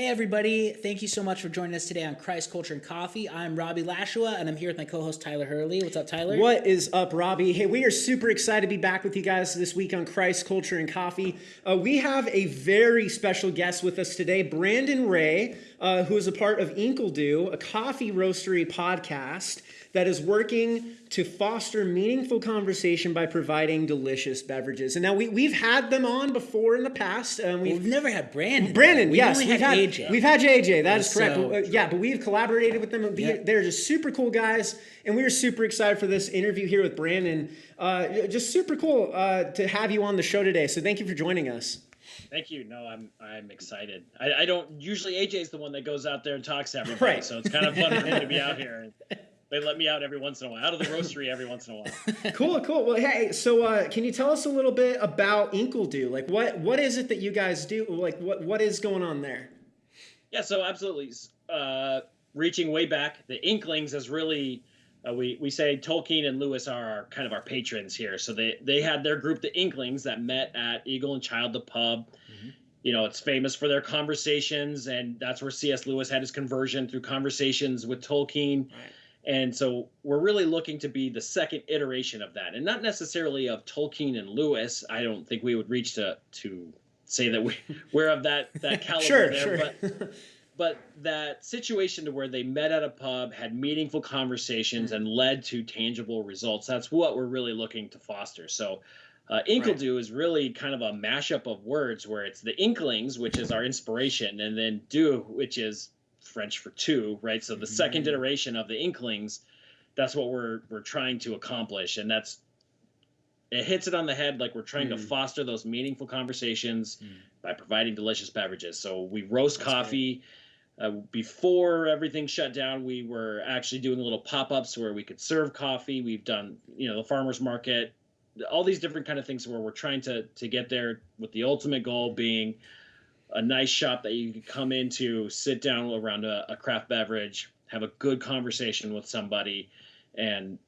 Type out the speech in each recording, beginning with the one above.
Hey everybody, thank you so much for joining us today on Christ, Culture, and Coffee. I'm Robbie Lashua, and I'm here with my co-host Tyler Hurley. What's up, Tyler? What is up, Robbie? Hey, we are super excited to be back with you guys this week on Christ, Culture, and Coffee. We have a very special guest with us today, Brando Ray, who is a part of Inkledeux, a coffee roastery podcast that is working to foster meaningful conversation by providing delicious beverages. And now we've had them on before in the past. We've never had Brandon. Brandon, yes. We've had AJ. We've had JJ, that is correct. So, but we've collaborated with them. They're just super cool guys, and we are super excited for this interview here with Brandon. Just super cool to have you on the show today. So thank you for joining us. Thank you. No, I'm excited. I don't usually AJ's the one that goes out there and talks to everybody, right. So it's kind of fun for him to be out here. They let me out every once in a while, out of the roastery every once in a while. Cool. Well, hey, so can you tell us a little bit about Inkledeux? Like, what is it that you guys do? Like, what is going on there? Yeah, so absolutely. Reaching way back, the Inklings is really, we say Tolkien and Lewis are kind of our patrons here. So they had their group, the Inklings, that met at Eagle and Child, the pub. Mm-hmm. You know, it's famous for their conversations, and that's where C.S. Lewis had his conversion through conversations with Tolkien. Right. And so we're really looking to be the second iteration of that, and not necessarily of Tolkien and Lewis. I don't think we would reach to say that we're of that caliber there. Sure. But that situation to where they met at a pub, had meaningful conversations, and led to tangible results. That's what we're really looking to foster. So Inkledeux is really kind of a mashup of words where it's the Inklings, which is our inspiration, and then deux, which is French for two, right? So the second iteration of the Inklings, that's what we're trying to accomplish. And it hits it on the head. Like, we're trying to foster those meaningful conversations by providing delicious beverages. So we roast coffee. Before everything shut down, we were actually doing little pop-ups where we could serve coffee. We've done, the farmer's market, all these different kind of things where we're trying to get there, with the ultimate goal being a nice shop that you can come into, sit down around a craft beverage, have a good conversation with somebody, and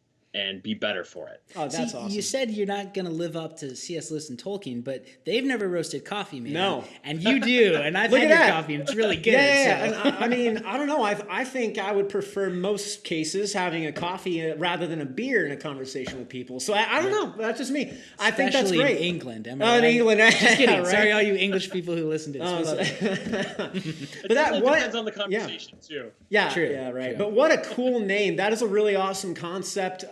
be better for it. Oh, that's awesome. You said you're not going to live up to C.S. Lewis and Tolkien, but they've never roasted coffee, man. No. And you do, and I've had your coffee, and it's really good. Yeah. So. And I mean, I don't know. I think I would prefer most cases having a coffee rather than a beer in a conversation with people. So I don't know. That's just me. I think that's great. Especially in England. Am I right? In England. Just kidding. Right? Sorry, all you English people who listen to this. It depends on the conversation, too. Yeah, true. Yeah, right. True. But what a cool name. That is a really awesome concept.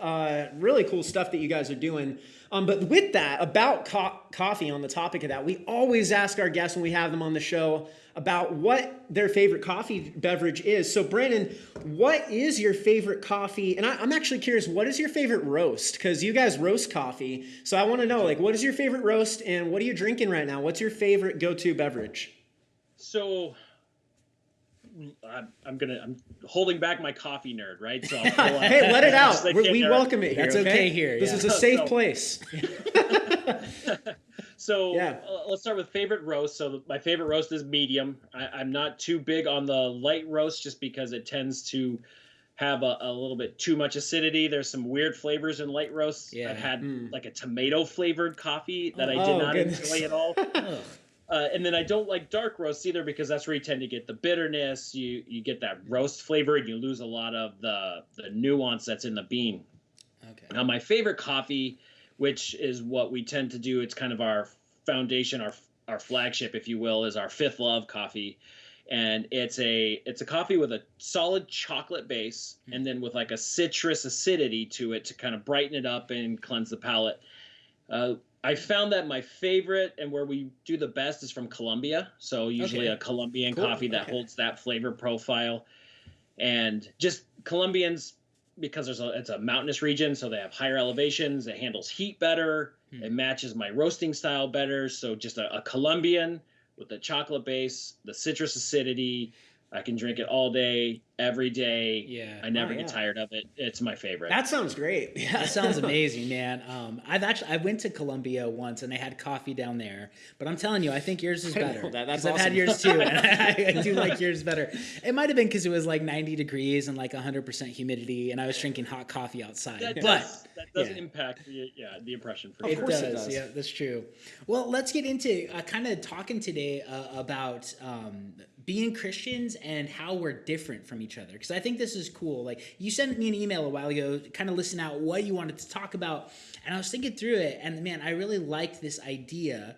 Really cool stuff that you guys are doing. But with that, about coffee, on the topic of that, we always ask our guests when we have them on the show about what their favorite coffee beverage is. So Brandon, what is your favorite coffee? And I'm actually curious, what is your favorite roast? Because you guys roast coffee. So I want to know, like, what is your favorite roast and what are you drinking right now? What's your favorite go-to beverage? So I'm holding back my coffee nerd, right? So I'll hey, let it out. We welcome it here. That's okay here. This is a safe place. So let's start with favorite roast. So my favorite roast is medium. I'm not too big on the light roast just because it tends to have a little bit too much acidity. There's some weird flavors in light roasts. Yeah. I've had like a tomato flavored coffee that I did not enjoy at all. And then I don't like dark roasts either because that's where you tend to get the bitterness. You get that roast flavor and you lose a lot of the nuance that's in the bean. Okay. Now, my favorite coffee, which is what we tend to do, it's kind of our foundation, our flagship, if you will, is our Fifth Love coffee. And it's a coffee with a solid chocolate base and then with like a citrus acidity to it to kind of brighten it up and cleanse the palate. I found that my favorite and where we do the best is from Colombia. So usually a Colombian coffee that holds that flavor profile. And just Colombians, because it's a mountainous region, so they have higher elevations. It handles heat better. It matches my roasting style better. So just a Colombian with the chocolate base, the citrus acidity. I can drink it all day, every day. Yeah, I never get tired of it. It's my favorite. That sounds great. Yeah, that sounds amazing, man. I went to Colombia once and they had coffee down there, but I'm telling you, I think yours is better. That's awesome. I've had yours too, and I do like yours better. It might have been because it was like 90 degrees and like 100% humidity, and I was drinking hot coffee outside. That doesn't impact the impression for sure. Of course it does. Yeah, that's true. Well, let's get into kind of talking today about being Christians and how we're different from each other. Because I think this is cool. Like, you sent me an email a while ago, kind of listing out what you wanted to talk about, and I was thinking through it, and man, I really liked this idea.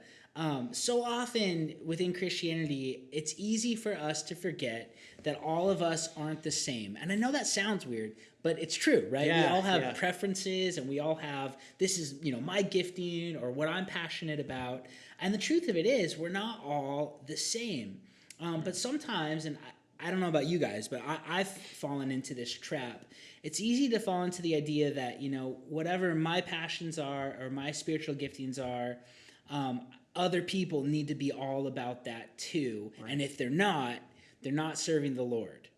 So often within Christianity, it's easy for us to forget that all of us aren't the same. And I know that sounds weird, but it's true, right? Yeah, we all have preferences, and we all have, this is, my gifting or what I'm passionate about. And the truth of it is, we're not all the same. But sometimes, and I don't know about you guys, but I've fallen into this trap. It's easy to fall into the idea that, whatever my passions are or my spiritual giftings are, other people need to be all about that too. Right. And if they're not serving the Lord.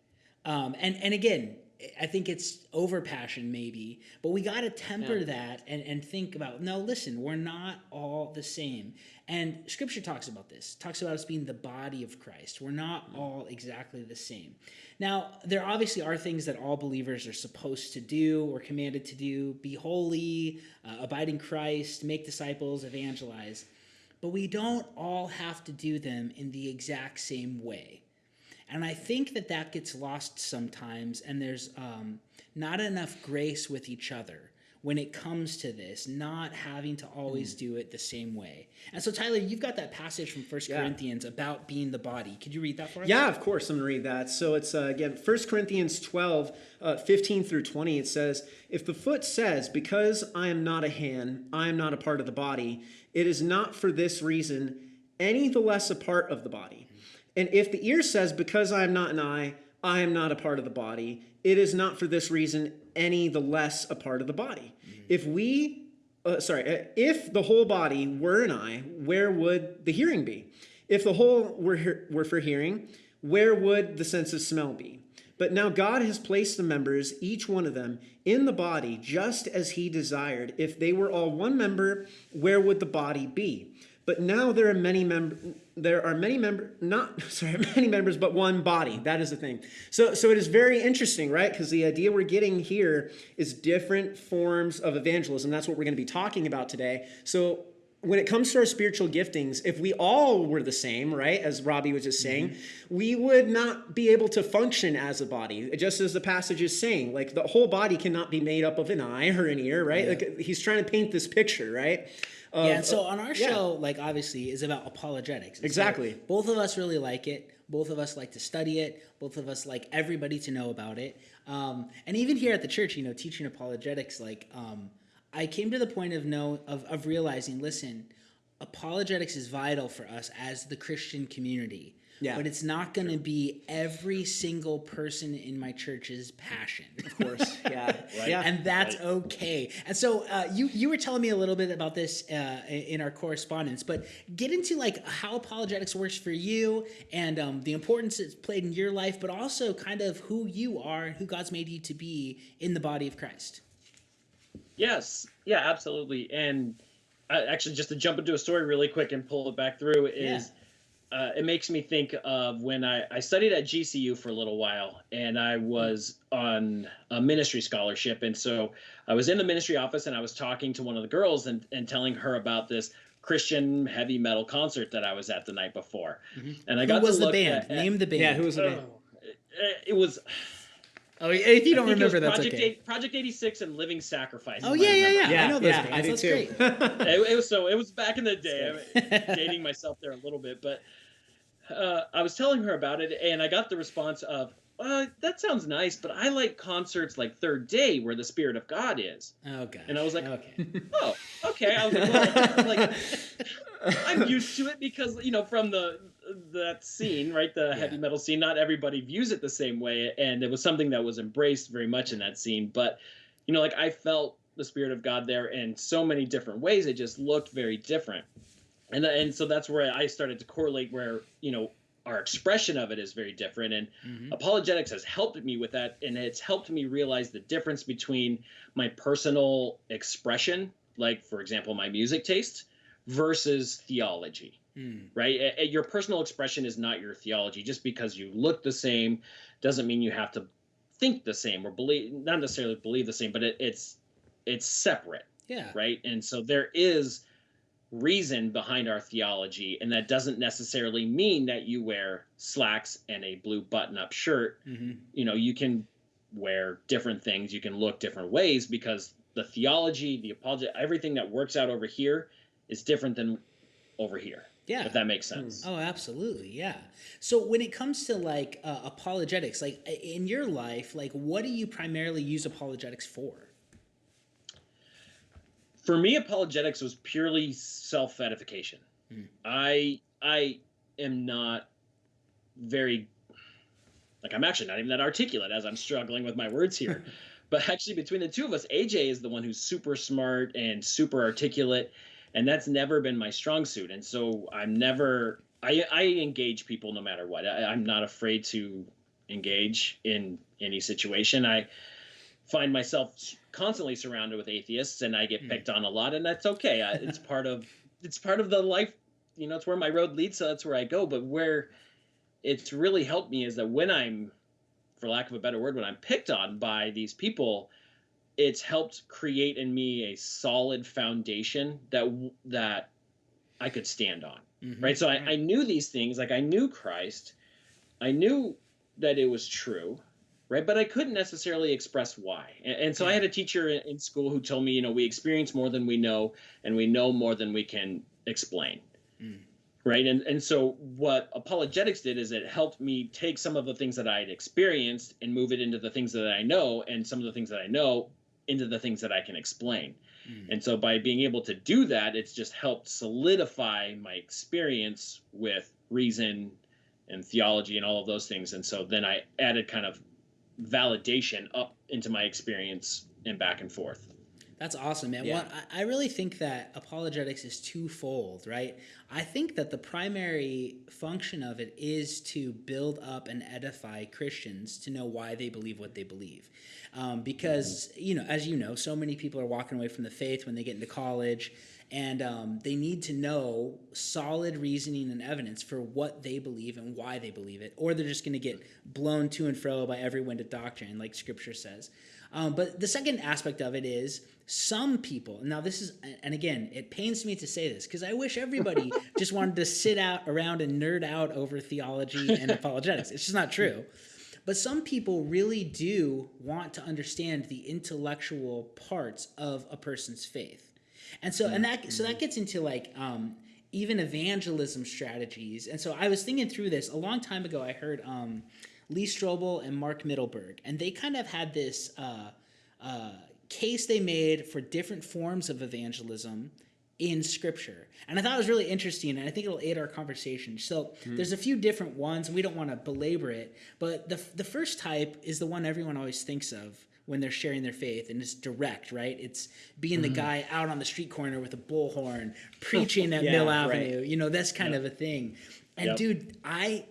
And again, I think it's over passion maybe, but we got to temper that and think about, no, listen, we're not all the same. And Scripture talks about this, talks about us being the body of Christ. We're not all exactly the same. Now, there obviously are things that all believers are supposed to do or commanded to do: be holy, abide in Christ, make disciples, evangelize. But we don't all have to do them in the exact same way. And I think that gets lost sometimes, and there's not enough grace with each other when it comes to this, not having to always do it the same way. And so, Tyler, you've got that passage from 1 Corinthians about being the body. Could you read that for us? Yeah, of course. I'm going to read that. So it's, again, 1 Corinthians 12, 15 through 20. It says, "If the foot says, 'Because I am not a hand, I am not a part of the body,' it is not for this reason any the less a part of the body. And if the ear says, 'Because I am not an eye, I am not a part of the body,' it is not for this reason any the less a part of the body. If the whole body were an eye, where would the hearing be? If the whole were for hearing, where would the sense of smell be? But now God has placed the members, each one of them, in the body just as he desired. If they were all one member, where would the body be? But now there are many members, but one body." That is the thing. So it is very interesting, right? Because the idea we're getting here is different forms of evangelism. That's what we're going to be talking about today. So when it comes to our spiritual giftings, if we all were the same, right, as Robbie was just saying, we would not be able to function as a body, just as the passage is saying. Like, the whole body cannot be made up of an eye or an ear, right? Like, he's trying to paint this picture, right? And so on our show, like, obviously, is about apologetics. Exactly. So both of us really like it. Both of us like to study it. Both of us like everybody to know about it. And even here at the church, teaching apologetics, I came to the point of realizing, listen, apologetics is vital for us as the Christian community. Yeah. But it's not going to be every single person in my church's passion. Of course, yeah. Right. Yeah. And that's okay. And so you were telling me a little bit about this in our correspondence, but get into how apologetics works for you and the importance it's played in your life, but also kind of who you are and who God's made you to be in the body of Christ. Yes. Yeah, absolutely. And actually, just to jump into a story really quick and pull it back through is... it makes me think of when I studied at GCU for a little while, and I was on a ministry scholarship. And so I was in the ministry office, and I was talking to one of the girls and telling her about this Christian heavy metal concert that I was at the night before. Mm-hmm. And I got to look at... Name the band. Yeah, who was the band? It was... Oh, if you don't remember, that's okay. Project 86 and Living Sacrifice. Oh, yeah. I know those bands. I do that's too. Great. It was back in the day. I'm dating myself there a little bit, but I was telling her about it, and I got the response of, that sounds nice, but I like concerts like Third Day where the Spirit of God is. Okay. And I was like, okay. Oh, okay. I was like, I'm used to it because, from that scene, right, the heavy metal scene, not everybody views it the same way, and it was something that was embraced very much in that scene. But, I felt the Spirit of God there in so many different ways. It just looked very different. And so that's where I started to correlate where, our expression of it is very different. And apologetics has helped me with that. And it's helped me realize the difference between my personal expression, like, for example, my music taste, versus theology, right? Your personal expression is not your theology. Just because you look the same doesn't mean you have to think the same or not necessarily believe the same, but it's separate. Yeah. Right. And so there is reason behind our theology, and that doesn't necessarily mean that you wear slacks and a blue button-up shirt. You know, you can wear different things, you can look different ways, because the theology, the apology, everything that works out over here is different than over here. Yeah. If that makes sense. Oh, absolutely. Yeah. So when it comes to like apologetics, like in your life, like what do you primarily use apologetics for? For me, apologetics was purely self-edification. I am not very, like, I'm actually not even that articulate as I'm struggling with my words here. But actually, between the two of us, AJ is the one who's super smart and super articulate, and that's never been my strong suit. And so I'm never, I engage people no matter what. I'm not afraid to engage in any situation. I find myself constantly surrounded with atheists, and I get picked on a lot, and that's okay. It's part of the life. You know, it's where my road leads, so that's where I go. But where it's really helped me is that when I'm, for lack of a better word, when I'm picked on by these people, it's helped create in me a solid foundation that I could stand on. Right. So I knew these things, like I knew Christ, I knew that it was true, right? But I couldn't necessarily express why. And so I had a teacher in school who told me, you know, we experience more than we know, and we know more than we can explain. Right. And so what apologetics did is it helped me take some of the things that I had experienced and move it into the things that I know, and some of the things that I know into the things that I can explain. And so by being able to do that, it's just helped solidify my experience with reason and theology and all of those things. And so then I added kind of validation up into my experience and back and forth. That's awesome, man. Yeah. Well, I really think that apologetics is twofold, right? I think that the primary function of it is to build up and edify Christians to know why they believe what they believe. Because, you know, as you know, so many people are walking away from the faith when they get into college, and they need to know solid reasoning and evidence for what they believe and why they believe it, or they're just going to get blown to and fro by every wind of doctrine, like Scripture says. But the second aspect of it is some people, now this is, and again, it pains me to say this because I wish everybody just wanted to sit out around and nerd out over theology and apologetics. It's just not true. But some people really do want to understand the intellectual parts of a person's faith. And so, so that gets into like, even evangelism strategies. And so I was thinking through this a long time ago. I heard, Lee Strobel and Mark Mittelberg, and they kind of had this case they made for different forms of evangelism in Scripture. And I thought it was really interesting, and I think it'll aid our conversation. So there's a few different ones, and we don't want to belabor it, but the first type is the one everyone always thinks of when they're sharing their faith, and it's direct, right? It's being the guy out on the street corner with a bullhorn, preaching at Mill Avenue, right. you know, that's kind of a thing. And dude, I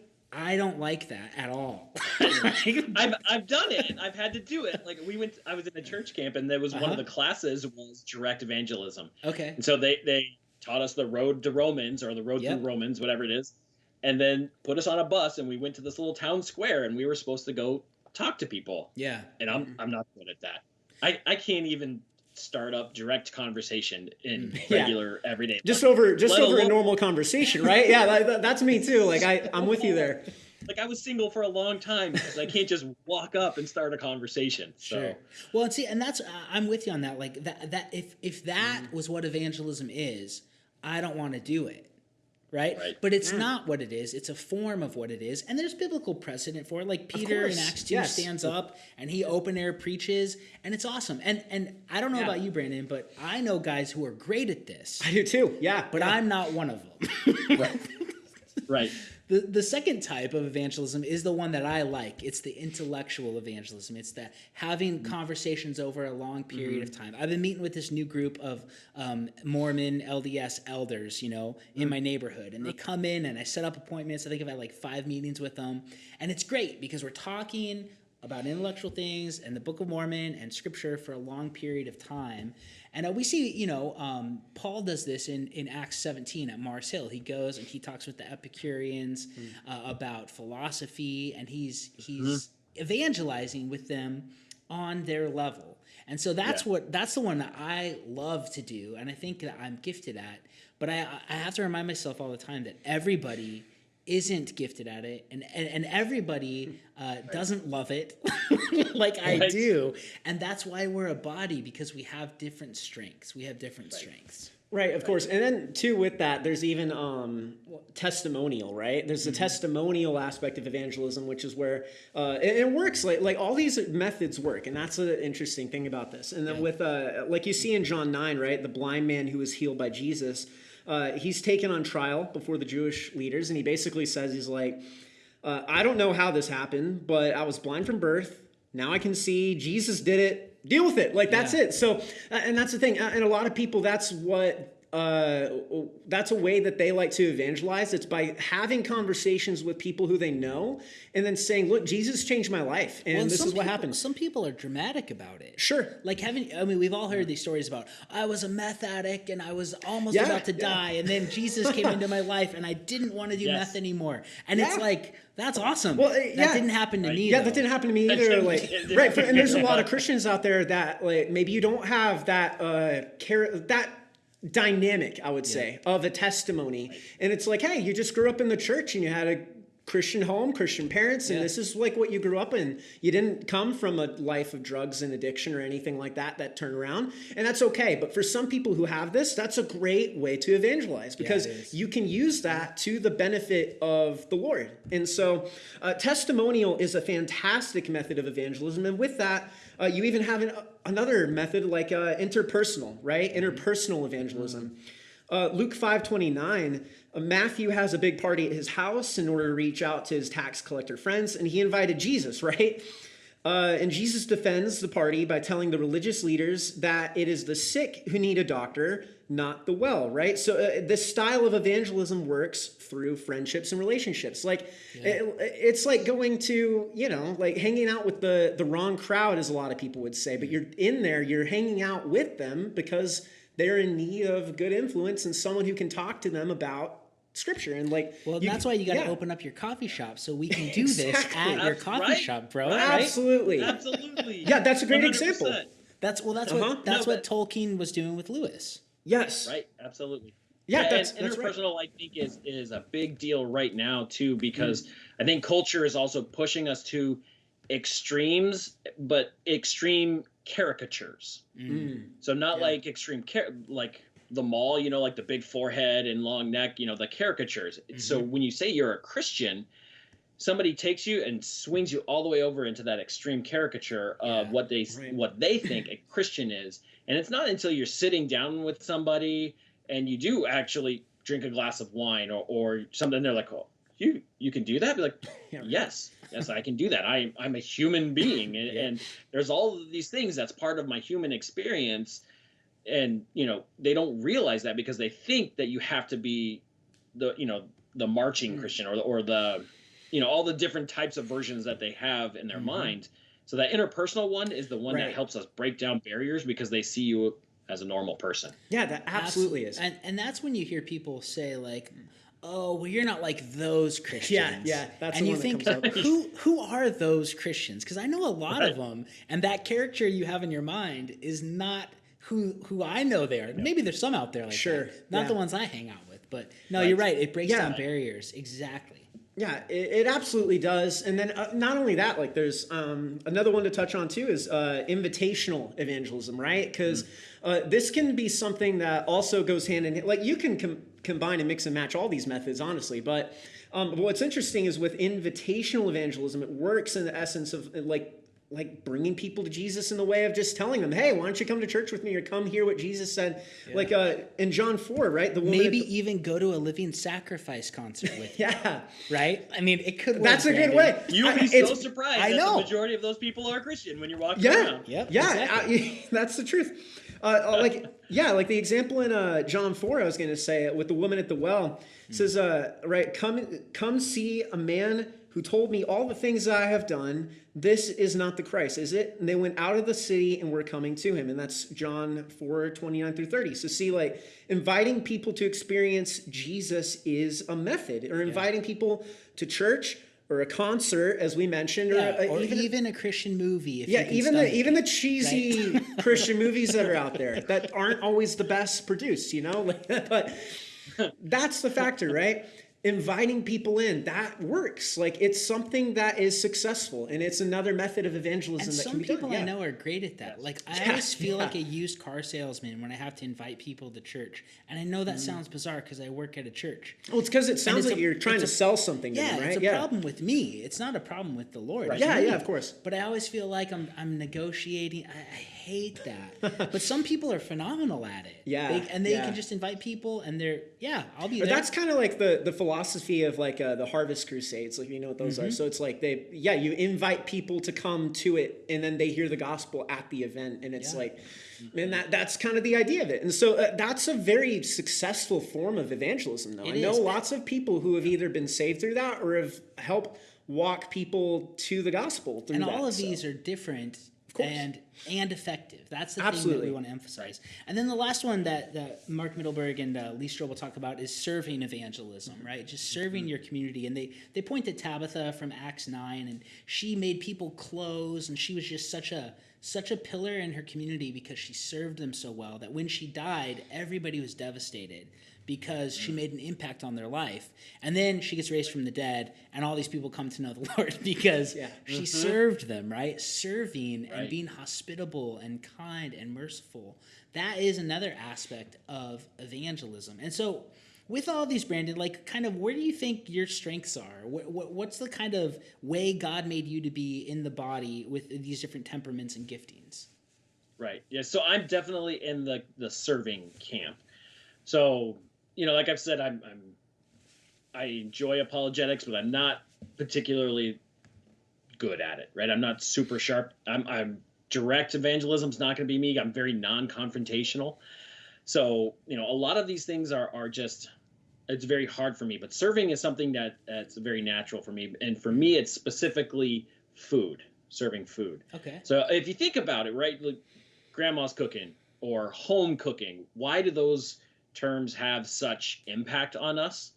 don't like that at all. I've done it. I've had to do it. Like I was in a church camp, and there was one of the classes was direct evangelism. Okay. And so they taught us the road to Romans, or the road through Romans, whatever it is, and then put us on a bus, and we went to this little town square, and we were supposed to go talk to people. Yeah. And I'm not good at that. I can't even start up direct conversation in regular everyday just life. over a normal conversation, right? Yeah, that's me too. Like I'm with you there. Like I was single for a long time because I can't just walk up and start a conversation. Sure. Well, and see, and that's I'm with you on that. Like that if that was what evangelism is, I don't want to do it. Right? But it's not what it is. It's a form of what it is. And there's biblical precedent for it. Like Peter in Acts 2 stands up and he open air preaches, and it's awesome. And I don't know about you, Brandon, but I know guys who are great at this. I do too. Yeah. But I'm not one of them. Right. The second type of evangelism is the one that I like. It's the intellectual evangelism. It's that having conversations over a long period of time. I've been meeting with this new group of Mormon LDS elders, you know, in my neighborhood. And they come in and I set up appointments. I think I've had like 5 meetings with them. And it's great because we're talking about intellectual things and the Book of Mormon and Scripture for a long period of time. And we see, you know, Paul does this in Acts 17 at Mars Hill. He goes and he talks with the Epicureans about philosophy, and he's evangelizing with them on their level. And so that's the one that I love to do, and I think that I'm gifted at. But I have to remind myself all the time that everybody isn't gifted at it, and everybody doesn't love it like I do. And that's why we're a body, because we have different strengths. We have different strengths. Right, of course. And then, too, with that, there's even testimonial, right? There's the testimonial aspect of evangelism, which is where it works. Like all these methods work, and that's the interesting thing about this. And then with, like you see in John 9, right, the blind man who was healed by Jesus, he's taken on trial before the Jewish leaders, and he basically says, he's like, I don't know how this happened, but I was blind from birth. Now I can see. Jesus did it. Deal with it. Like, that's it. So, and that's the thing. And a lot of people, that's a way that they like to evangelize. It's by having conversations with people who they know and then saying, look, Jesus changed my life, and this is what happened. Some people are dramatic about it. Sure. Like we've all heard these stories about, I was a meth addict and I was almost about to die, and then Jesus came into my life and I didn't want to do meth anymore. And it's like, that's awesome. Well, that didn't happen to me. Yeah, that didn't happen to me either. Like, right. And there's a lot of Christians out there that, like, maybe you don't have that that dynamic, I would say, of a testimony. And it's like, hey, you just grew up in the church and you had a Christian home, Christian parents, and this is like what you grew up in. You didn't come from a life of drugs and addiction or anything like that turned around, and that's okay. But for some people who have this, that's a great way to evangelize, because you can use that to the benefit of the Lord. And so testimonial is a fantastic method of evangelism. And with that, you even have another method like interpersonal, right? Interpersonal evangelism. Luke 5:29, Matthew has a big party at his house in order to reach out to his tax collector friends, and he invited Jesus, right? And Jesus defends the party by telling the religious leaders that it is the sick who need a doctor, not the well, right? So this style of evangelism works through friendships and relationships. Like, it's like going to, like hanging out with the wrong crowd, as a lot of people would say, but you're in there, you're hanging out with them because they're in need of good influence and someone who can talk to them about Scripture. And that's why you got to open up your coffee shop so we can do this at your coffee shop, bro. Right? Absolutely. Yeah, that's a great 100%. example. That's what Tolkien was doing with Lewis. Yes. Right. Absolutely. Yeah, that's interpersonal, right. I think, is a big deal right now too, because I think culture is also pushing us to extremes, but extreme caricatures. So not like extreme like the mall, like the big forehead and long neck, the caricatures. So when you say you're a Christian, somebody takes you and swings you all the way over into that extreme caricature of what they think a Christian is. And it's not until you're sitting down with somebody and you do actually drink a glass of wine or something, they're like, oh, you can do that? Be like, yes, I can do that. I'm a human being. And there's all of these things that's part of my human experience. And, they don't realize that because they think that you have to be the marching Christian or the, all the different types of versions that they have in their mind. So that interpersonal one is the one that helps us break down barriers because they see you as a normal person. Yeah, that absolutely is. And that's when you hear people say like, oh, well, you're not like those Christians. Yeah, that's and the you one think, that comes up. who are those Christians? Because I know a lot of them, and that caricature you have in your mind is not who I know they are. Maybe there's some out there like that. Not the ones I hang out with, but no, you're right. It breaks down barriers. Exactly. Yeah, it absolutely does. And then not only that, like there's another one to touch on too is invitational evangelism, right? Because this can be something that also goes hand in hand. Like you can combine and mix and match all these methods, honestly. But what's interesting is with invitational evangelism, it works in the essence of like bringing people to Jesus in the way of just telling them, hey, why don't you come to church with me or come hear what Jesus said? Yeah. Like in John 4, right? The woman even go to a living sacrifice concert with you. Right? I mean, it could work. That's a good way. You'll be so surprised that the majority of those people are Christian when you're walking around. Yep, yeah, exactly. That's the truth. Like the example in John 4, I was going to say, with the woman at the well, says, right, come see a man who told me all the things that I have done. This is not the Christ, is it? And they went out of the city and were coming to him. And that's John 4:29-30. So see, like, inviting people to experience Jesus is a method, or inviting people to church or a concert, as we mentioned, or even a Christian movie. If you can even stomach the it, cheesy right? Christian movies that are out there that aren't always the best produced, but that's the factor, right? Inviting people in, that works. Like, it's something that is successful, and it's another method of evangelism And that some can be done. people I know are great at that. Like, I always feel like a used car salesman when I have to invite people to church. And I know that sounds bizarre because I work at a church. Well, it's because it sounds like you're trying to sell something to Yeah, them, right? it's a problem with me. It's not a problem with the Lord. Right. It's me. Yeah, of course. But I always feel like I'm negotiating. I hate that. But some people are phenomenal at it. Yeah, They can just invite people, and I'll be there. That's kind of like the philosophy of like the Harvest Crusades, like, you know what those are. So it's like you invite people to come to it, and then they hear the gospel at the event, and it's like, man, that's kind of the idea of it. And so that's a very successful form of evangelism, though. I know lots of people who have either been saved through that or have helped walk people to the gospel through that. And all of these are different and effective. That's the thing that we want to emphasize. And then the last one that Mark Middleberg and Lee Strobel talk about is serving evangelism, right? Just serving your community. And they point to Tabitha from Acts 9, and she made people clothes, and she was just such a pillar in her community because she served them so well that when she died, everybody was devastated because she made an impact on their life. And then she gets raised from the dead, and all these people come to know the Lord because she served them, right? Serving and being hospitable and kind and merciful. That is another aspect of evangelism. And so with all these, Brandon, like, kind of where do you think your strengths are? What's the kind of way God made you to be in the body with these different temperaments and giftings? Right. Yeah. So I'm definitely in the serving camp. So, like I've said, I enjoy apologetics, but I'm not particularly good at it, right? I'm not super sharp. I'm direct evangelism's not going to be me. I'm very non-confrontational. So, a lot of these things are just, it's very hard for me, but serving is something that's very natural for me. And for me, it's specifically food, serving food. Okay. So if you think about it, right, like grandma's cooking or home cooking, why do those terms have such impact on us?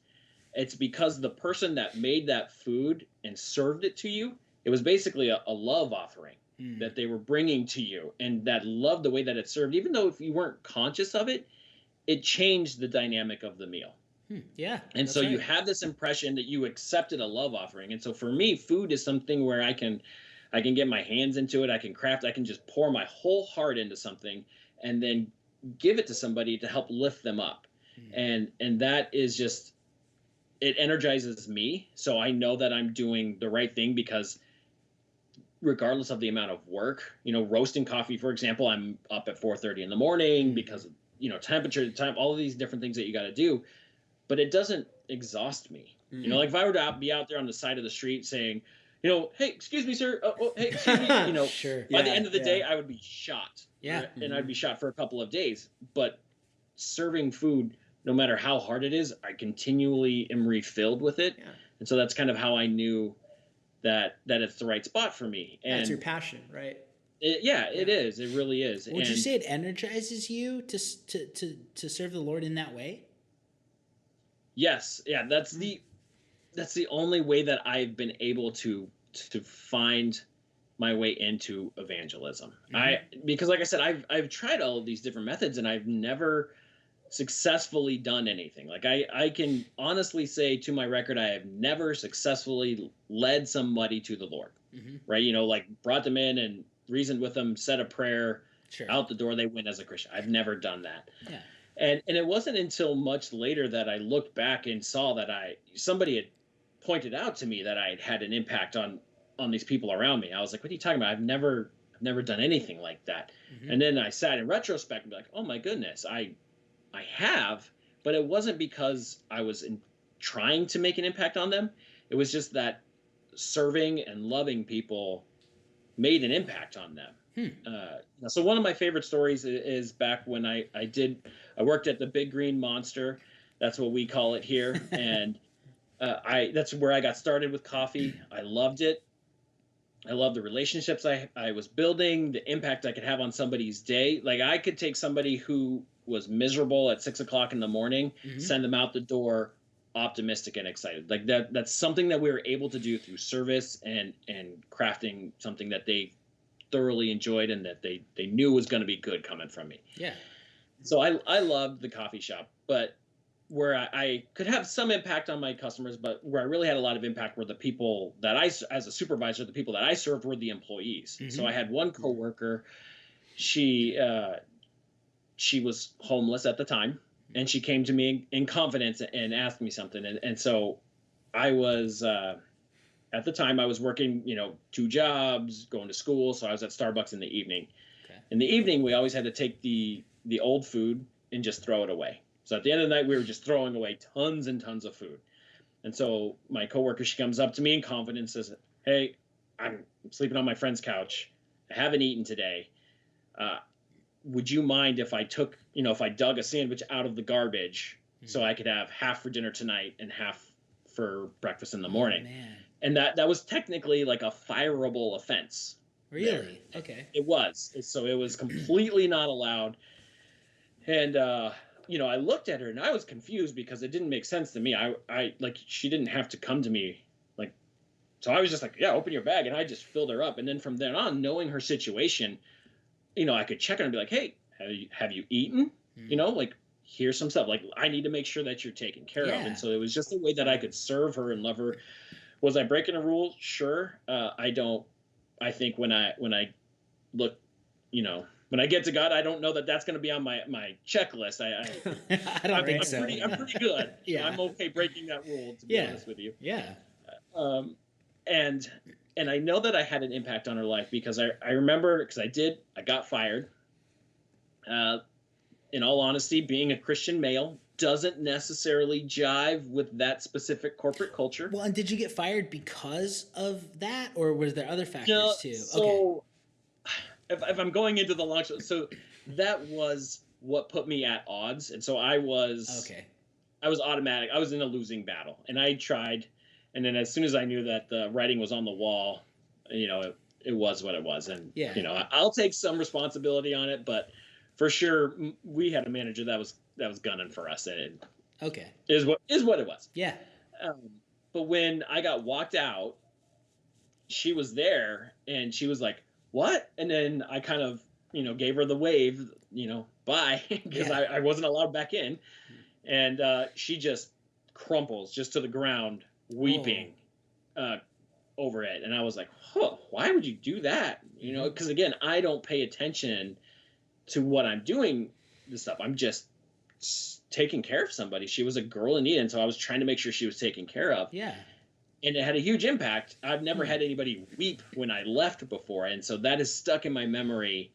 It's because the person that made that food and served it to you, it was basically a love offering that they were bringing to you, and that love, the way that it served, even though if you weren't conscious of it, it changed the dynamic of the meal. Yeah. And so you have this impression that you accepted a love offering. And so for me, food is something where I can get my hands into it. I can craft, I can just pour my whole heart into something and then give it to somebody to help lift them up. And that is just, it energizes me. So I know that I'm doing the right thing because regardless of the amount of work, roasting coffee, for example, I'm up at 4:30 in the morning because of, temperature, time, all of these different things that you got to do, but it doesn't exhaust me. Like if I were to be out there on the side of the street saying, hey, excuse me, sir. Hey, excuse me. Sure. By the end of the day, I would be shot. Yeah. And I'd be shot for a couple of days. But serving food, no matter how hard it is, I continually am refilled with it. Yeah. And so that's kind of how I knew that it's the right spot for me. And that's your passion, right? It is. It really is. Would you say it energizes you to serve the Lord in that way? Yes. Yeah. That's the only way that I've been able to find my way into evangelism. Because like I said, I've tried all of these different methods and I've never successfully done anything. Like I can honestly say to my record, I have never successfully led somebody to the Lord, right? Like brought them in and reasoned with them, said a prayer, out the door, they went as a Christian. I've never done that. Yeah. And it wasn't until much later that I looked back and saw that somebody had pointed out to me that I had an impact on these people around me. I was like, what are you talking about? I've never done anything like that. And then I sat in retrospect and be like, oh my goodness, I have, but it wasn't because I was trying to make an impact on them. It was just that serving and loving people made an impact on them. So one of my favorite stories is back when I worked at the Big Green Monster. That's what we call it here. And that's where I got started with coffee. I loved it. I loved the relationships I was building, the impact I could have on somebody's day. Like I could take somebody who was miserable at 6 o'clock in the morning, send them out the door optimistic and excited. Like that's something that we were able to do through service and crafting something that they thoroughly enjoyed and that they knew was going to be good coming from me. Yeah. So I loved the coffee shop, but where I could have some impact on my customers, but where I really had a lot of impact were the people that as a supervisor, the people that I served were the employees. Mm-hmm. So I had one coworker, she was homeless at the time, and she came to me in confidence and asked me something. And so I was, at the time I was working, 2 jobs, going to school. So I was at Starbucks in the evening. Okay. In the evening, we always had to take the old food and just throw it away. So at the end of the night, we were just throwing away tons and tons of food. And so my coworker, she comes up to me in confidence, says, "Hey, I'm sleeping on my friend's couch. I haven't eaten today. Would you mind if I took, if I dug a sandwich out of the garbage so I could have half for dinner tonight and half for breakfast in the morning?" Man. And that was technically like a fireable offense. Really? There. Okay. It was. So it was completely not allowed. And, I looked at her and I was confused because it didn't make sense to me. I like, she didn't have to come to me. Like, so I was just like, yeah, open your bag. And I just filled her up. And then from then on, knowing her situation, I could check her and be like, "Hey, have you eaten? Like, here's some stuff. Like, I need to make sure that you're taken care of." And so it was just a way that I could serve her and love her. Was I breaking a rule? Sure. I think when I look, when I get to God, I don't know that that's going to be on my checklist. I don't think so. I'm pretty good. Yeah. I'm okay breaking that rule, to be honest with you. Yeah. And I know that I had an impact on her life because I remember, because I got fired. In all honesty, being a Christian male doesn't necessarily jive with that specific corporate culture. Well, and did you get fired because of that, or was there other factors too? So if I'm going into the long show, so that was what put me at odds. And so I was automatic. I was in a losing battle, and I tried. And then as soon as I knew that the writing was on the wall, it was what it was. And, I'll take some responsibility on it, but for sure, we had a manager that was gunning for us, and it is what it was. Yeah. But when I got walked out, she was there, and she was like, "What?" And then I kind of, gave her the wave, bye, because I wasn't allowed back in. And she just crumples just to the ground, weeping over it. And I was like, why would you do that? Because again, I don't pay attention to what I'm doing, this stuff. I'm just taking care of somebody. She was a girl in need, and so I was trying to make sure she was taken care of. Yeah. And it had a huge impact. I've never had anybody weep when I left before, and so that is stuck in my memory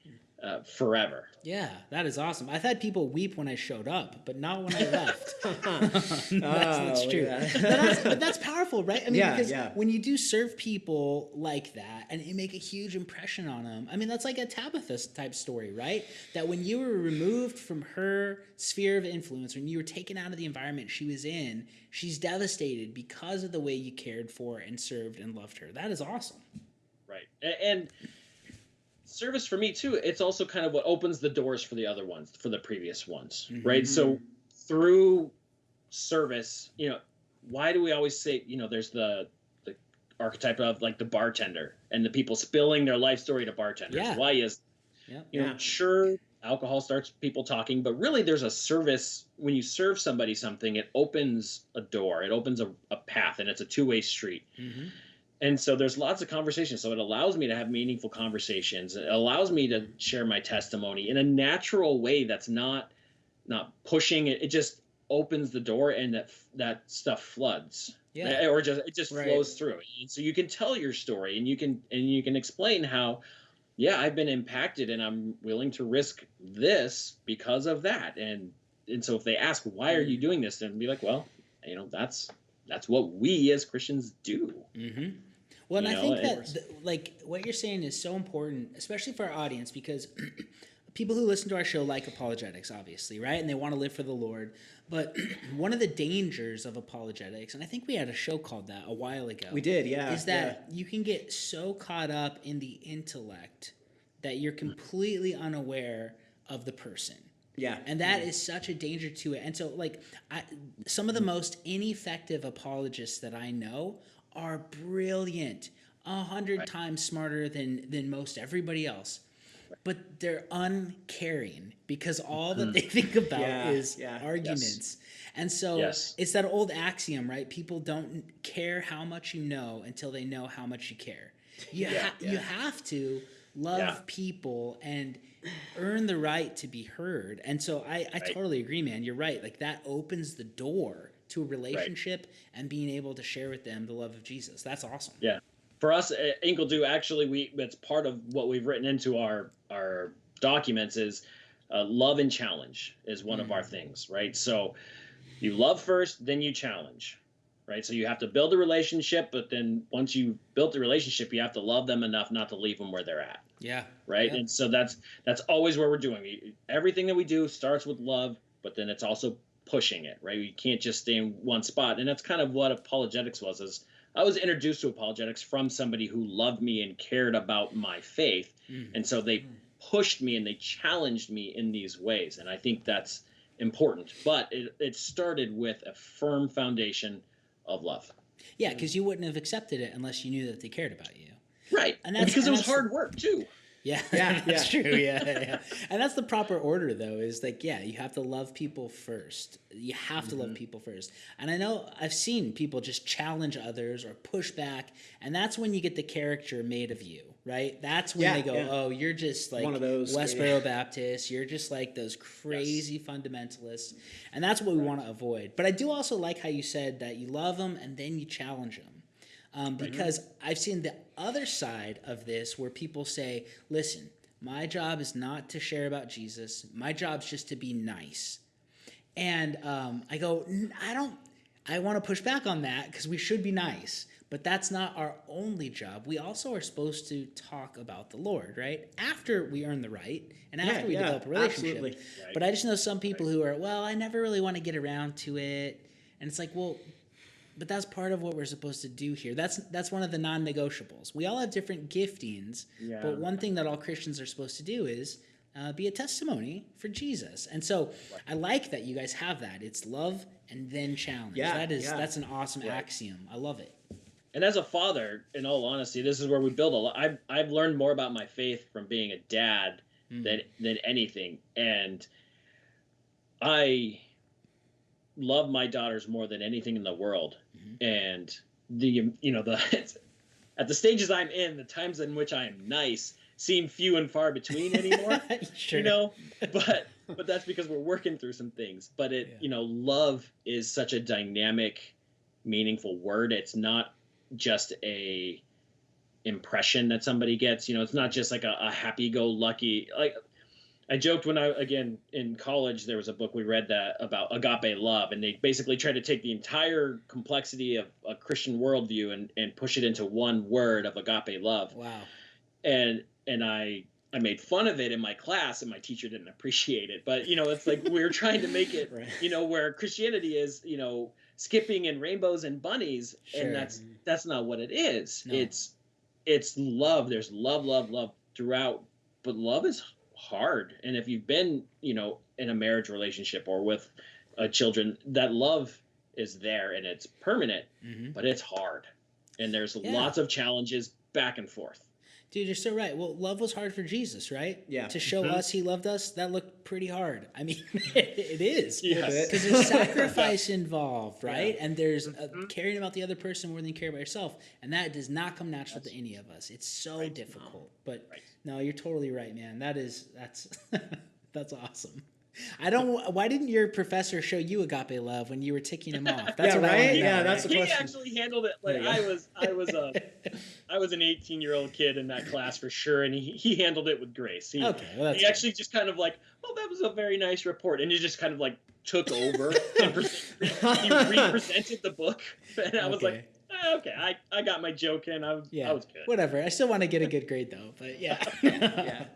forever. Yeah, that is awesome. I've had people weep when I showed up, but not when I left. That's true. Yeah. But that's powerful, right? I mean, because when you do serve people like that and you make a huge impression on them, I mean, that's like a Tabitha type story, right? That when you were removed from her sphere of influence, when you were taken out of the environment she was in, she's devastated because of the way you cared for and served and loved her. That is awesome. Right. And service for me too, it's also kind of what opens the doors for the other ones, for the previous ones, right? So through service, why do we always say, there's the archetype of like the bartender and the people spilling their life story to bartenders? Yeah. Why is sure, alcohol starts people talking, but really there's a service. When you serve somebody something, it opens a door, it opens a path, and it's a two-way street. And so there's lots of conversations. So it allows me to have meaningful conversations. It allows me to share my testimony in a natural way that's not pushing it. It just opens the door, and that stuff floods. Yeah. Or it just flows through. And so you can tell your story, and you can explain how, I've been impacted, and I'm willing to risk this because of that. And so if they ask, why are you doing this? Then be like, well, that's what we as Christians do. Well, and I think that like what you're saying is so important, especially for our audience, because people who listen to our show like apologetics, obviously, right? And they want to live for the Lord. But one of the dangers of apologetics, and I think we had a show called that a while ago. We did, yeah. Is that you can get so caught up in the intellect that you're completely unaware of the person. Yeah. And that is such a danger to it. And so, like, some of the most ineffective apologists that I know are brilliant, 100 times smarter than most everybody else. But they're uncaring because all that they think about is arguments. And so it's that old axiom, right? People don't care how much you know until they know how much you care. You have to love people and earn the right to be heard. And so I totally agree, man. You're right. Like, that opens the door to a relationship and being able to share with them the love of Jesus. That's awesome. Yeah. For us at Inkledeux, actually, it's part of what we've written into our documents is love and challenge is one of our things, right? So you love first, then you challenge, right? So you have to build a relationship, but then once you built the relationship, you have to love them enough not to leave them where they're at. Yeah. Right. Yeah. And so that's always where we're doing. Everything that we do starts with love, but then it's also pushing it, right? You can't just stay in one spot. And that's kind of what apologetics was. Is I was introduced to apologetics from somebody who loved me and cared about my faith. And so they pushed me and they challenged me in these ways. And I think that's important. But it started with a firm foundation of love. Yeah, because you wouldn't have accepted it unless you knew that they cared about you. Right. And because it was hard work, too. Yeah, that's true. Yeah. And that's the proper order, though, is like, you have to love people first. You have to love people first. And I know I've seen people just challenge others or push back, and that's when you get the character made of you, right? That's when they go, oh, you're just like one of those Westboro Baptist. You're just like those crazy fundamentalists. And that's what we want to avoid. But I do also like how you said that you love them and then you challenge them. Because I've seen the other side of this where people say, listen, my job is not to share about Jesus. My job's just to be nice. And I go, I want to push back on that because we should be nice. But that's not our only job. We also are supposed to talk about the Lord, right? After we earn the right and after we develop a relationship. Absolutely. But I just know some people who are, well, I never really want to get around to it. And it's like, well, but that's part of what we're supposed to do here. That's one of the non-negotiables. We all have different giftings, but one thing that all Christians are supposed to do is be a testimony for Jesus. And so I like that you guys have that. It's love and then challenge. That's an awesome axiom. I love it. And as a father, in all honesty, this is where we build a lot. I've learned more about my faith from being a dad than anything. And I love my daughters more than anything in the world. And at the stages I'm in, the times in which I am nice seem few and far between anymore. Sure. But that's because we're working through some things. But love is such a dynamic, meaningful word. It's not just a impression that somebody gets. It's not just like a happy-go-lucky. Like, I joked when in college, there was a book we read about agape love, and they basically tried to take the entire complexity of a Christian worldview and push it into one word of agape love. Wow. And I made fun of it in my class, and my teacher didn't appreciate it. But, it's like we were trying to make it, where Christianity is, skipping and rainbows and bunnies, and that's not what it is. No. It's love. There's love throughout, but love is hard. And if you've been in a marriage relationship or with children, that love is there and it's permanent, but it's hard, and there's lots of challenges back and forth. Dude, you're so right. Well, love was hard for Jesus, right? Yeah. To show us he loved us, that looked pretty hard. I mean, it is. Yes. Because there's sacrifice involved, right? Yeah. And there's caring about the other person more than you care about yourself. And that does not come natural to any of us. It's so difficult. But no, you're totally right, man. That's awesome. Why didn't your professor show you agape love when you were ticking him off? That's right. That's the question. He actually handled it like I was an 18-year-old kid in that class for sure, and he handled it with grace. He actually just kind of like, oh, that was a very nice report, and he just kind of like took over and he represented the book, and I was like, okay, I got my joke in. I was good. Whatever. I still want to get a good grade though, but yeah.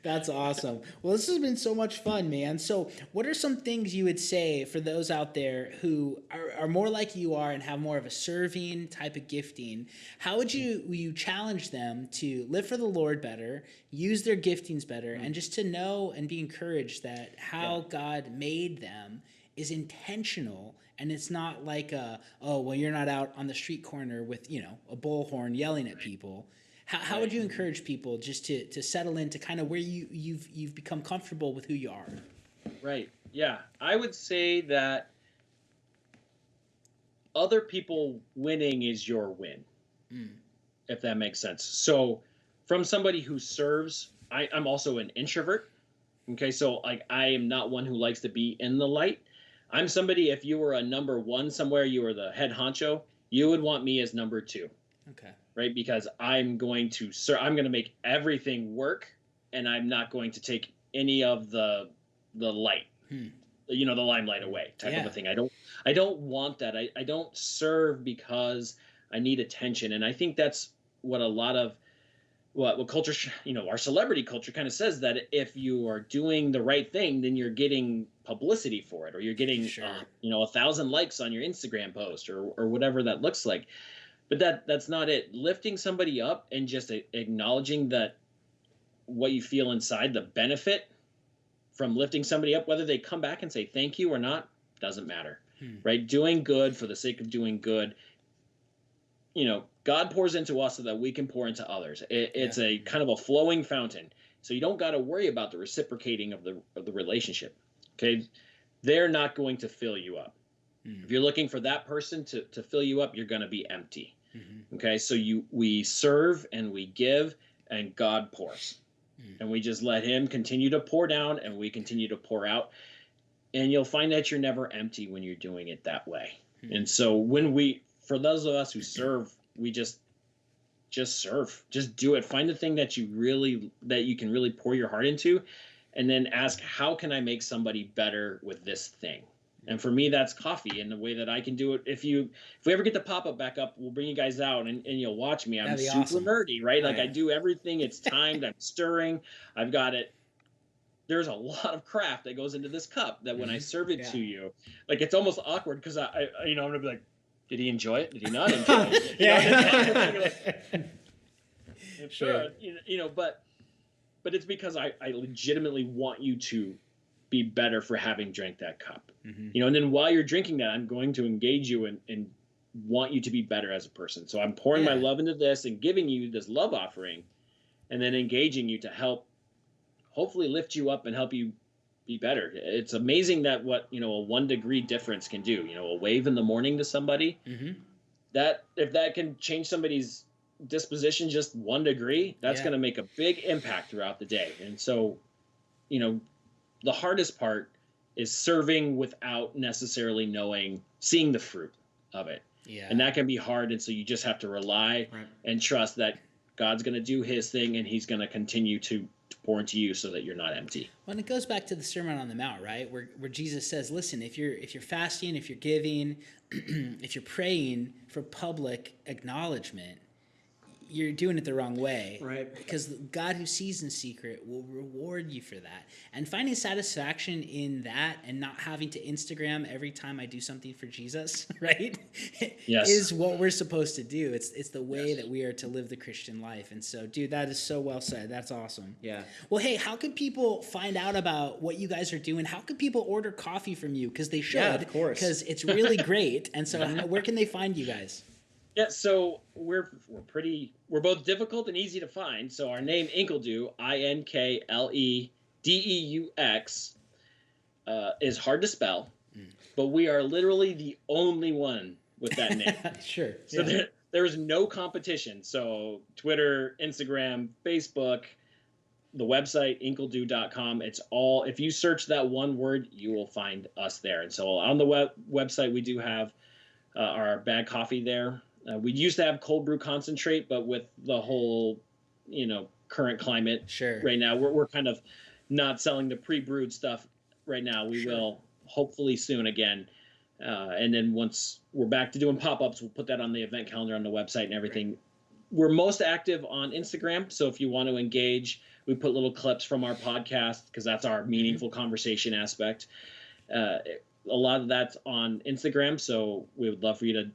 That's awesome. Well, this has been so much fun, man. So, what are some things you would say for those out there who are more like you are and have more of a serving type of gifting? How would you challenge them to live for the Lord better, use their giftings better, and just to know and be encouraged that how God made them is intentional, and it's not like oh, well, you're not out on the street corner with, a bullhorn yelling at people. How would you encourage people just to settle into kind of where you've become comfortable with who you are? Right. Yeah. I would say that other people winning is your win, if that makes sense. So from somebody who serves, I'm also an introvert. Okay. So like, I am not one who likes to be in the light. I'm somebody, if you were a number one somewhere, you were the head honcho, you would want me as number two. Okay. Right? Because I'm going to make everything work, and I'm not going to take any of the light, the limelight away type of a thing. I don't want that. I don't serve because I need attention. And I think that's what a lot of what culture, our celebrity culture kind of says, that if you are doing the right thing, then you're getting publicity for it, or you're getting, 1,000 likes on your Instagram post, or whatever that looks like. But that's not it. Lifting somebody up and just acknowledging that what you feel inside, the benefit from lifting somebody up, whether they come back and say thank you or not, doesn't matter, right? Doing good for the sake of doing good. God pours into us so that we can pour into others. It's a kind of a flowing fountain. So you don't got to worry about the reciprocating of the relationship. Okay. They're not going to fill you up. If you're looking for that person to fill you up, you're going to be empty. Okay. So we serve and we give, and God pours, and we just let him continue to pour down, and we continue to pour out. And you'll find that you're never empty when you're doing it that way. And so for those of us who serve, we just serve, just do it. Find the thing that you can really pour your heart into, and then ask, how can I make somebody better with this thing? And for me, that's coffee, and the way that I can do it. If we ever get the pop-up back up, we'll bring you guys out, and you'll watch me. I'm super awesome. nerdy, right? Like I do everything. It's timed. I'm stirring. I've got it. There's a lot of craft that goes into this cup that when I serve it to you, like it's almost awkward, because I'm gonna be like, did he enjoy it? Did he not enjoy it? Sure. But it's because I legitimately want you to be better for having drank that cup. And then while you're drinking that, I'm going to engage you and want you to be better as a person. So I'm pouring my love into this and giving you this love offering, and then engaging you to help hopefully lift you up and help you be better. It's amazing that what, a 1 degree difference can do, a wave in the morning to somebody, that if that can change somebody's disposition just 1 degree, that's going to make a big impact throughout the day. And so, the hardest part is serving without necessarily seeing the fruit of it. Yeah. And that can be hard. And so you just have to rely and trust that God's going to do his thing, and he's going to continue to pour into you so that you're not empty. Well, and it goes back to the Sermon on the Mount, right? Where Jesus says, listen, if you're fasting, if you're giving, if you're praying for public acknowledgement, you're doing it the wrong way. Right. Because God who sees in secret will reward you for that. And finding satisfaction in that, and not having to Instagram every time I do something for Jesus, right? Yes. Is what we're supposed to do. It's the way that we are to live the Christian life. And so, dude, that is so well said. That's awesome. Yeah. Well, hey, how can people find out about what you guys are doing? How can people order coffee from you? Because they should. Yeah, of course. Because it's really great. And so where can they find you guys? Yeah, so we're both difficult and easy to find. So our name, Inkledeux, Inkledeux, is hard to spell, but we are literally the only one with that name. Sure. So there's no competition. So Twitter, Instagram, Facebook, the website, Inkledeux.com. It's all, if you search that one word, you will find us there. And so on the website, we do have our bag coffee there. We used to have cold brew concentrate, but with the whole, current climate right now, we're kind of not selling the pre-brewed stuff right now. We will hopefully soon again. And then once we're back to doing pop-ups, we'll put that on the event calendar on the website and everything. we're most active on Instagram. So if you want to engage, we put little clips from our podcast because that's our meaningful conversation aspect. A lot of that's on Instagram. So we would love for you to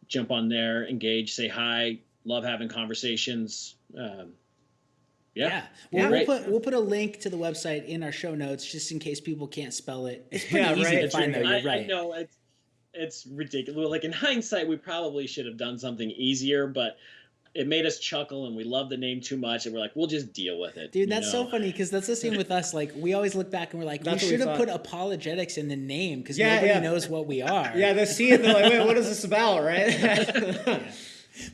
jump on there, engage, say hi, love having conversations. Yeah. Well, we'll put a link to the website in our show notes just in case people can't spell it. It's pretty easy to find, though. You're right. I know it's ridiculous. Like in hindsight, we probably should have done something easier, but it made us chuckle and we love the name too much. And we're like, we'll just deal with it. Dude, that's so funny because that's the same with us. Like, we always look back and we're like, we should have put apologetics in the name because nobody knows what we are. Yeah, they see it. They're like, wait, what is this about, right?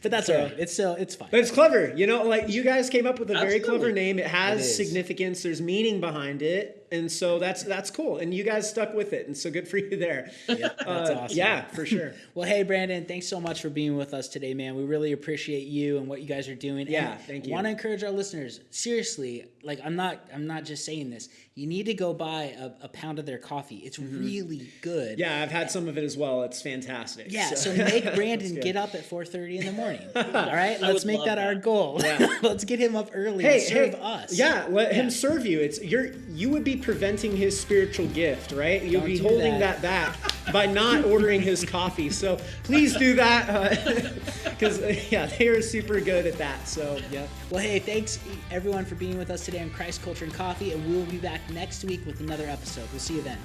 But that's all right. It's fine. But it's clever. You know, like you guys came up with a very clever name. It has significance. There's meaning behind it. And so that's cool. And you guys stuck with it. And so good for you there. Yeah, that's awesome. Yeah, for sure. Well, hey, Brandon, thanks so much for being with us today, man. We really appreciate you and what you guys are doing. Yeah, and thank you. I want to encourage our listeners, seriously, like I'm not just saying this. You need to go buy a pound of their coffee. It's really good. Yeah, I've had some of it as well. It's fantastic. Yeah, so make Brandon get up at 4:30 in the morning. All right, let's make that our goal. Yeah. Let's get him up early and serve us. Yeah, let him serve you. You would be preventing his spiritual gift, right? You'll be holding that back by not ordering his coffee. So please do that because they are super good at that. So yeah. Well, hey, thanks everyone for being with us today on Christ Culture and Coffee, and we'll be back next week with another episode. We'll see you then.